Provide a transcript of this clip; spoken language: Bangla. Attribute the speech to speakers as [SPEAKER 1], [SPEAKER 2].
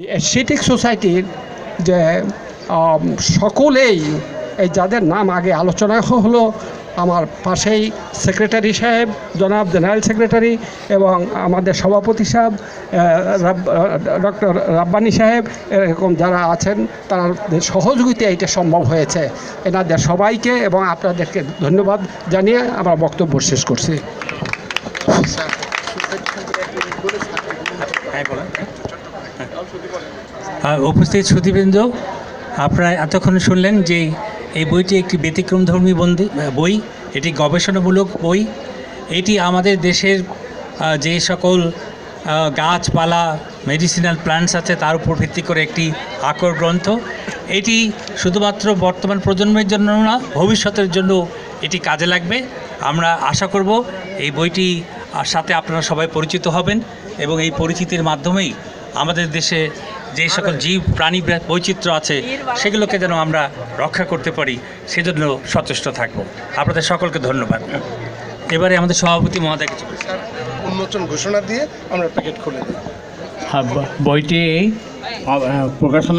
[SPEAKER 1] এশিয়াটিক সোসাইটির যে সকলেই এই যাদের নাম আগে আলোচনা হলো, আমার পাশেই সেক্রেটারি সাহেব, জনাব জেনারেল সেক্রেটারি, এবং আমাদের সভাপতি সাহেব ডক্টর রাব্বানি সাহেব, এরকম যারা আছেন তাদের সহযোগিতায় এটা সম্ভব হয়েছে। এনাদের সবাইকে এবং আপনাদেরকে ধন্যবাদ জানিয়ে আমরা বক্তব্য শেষ করছি।
[SPEAKER 2] উপস্থিত সুধীবৃন্দ, আপনারা এতক্ষণ শুনলেন যে এই বইটি একটি ব্যতিক্রমধর্মী বই, এটি গবেষণামূলক বই। এটি আমাদের দেশের যে সকল গাছপালা, মেডিসিনাল প্ল্যান্টস আছে তার উপর ভিত্তি করে একটি আকর গ্রন্থ। এটি শুধুমাত্র বর্তমান প্রজন্মের জন্য না, ভবিষ্যতের জন্য এটি কাজে লাগবে। আমরা আশা করব এই বইটি সাথে আপনারা সবাই পরিচিত হবেন এবং এই পরিচিতির মাধ্যমেই আমাদের দেশে যে সকল জীব প্রাণী বৈচিত্র্য আছে সেগুলোকে যেন আমরা রক্ষা করতে পারি, সেজন্য সচেষ্ট থাকব। আপনাদের সকলকে ধন্যবাদ। এবারে আমাদের সভাপতি মহোদয় কিছু
[SPEAKER 3] উন্মোচন ঘোষণা দিয়ে আমরা প্যাকেট খুলে দিই।
[SPEAKER 4] বইটি প্রকাশনা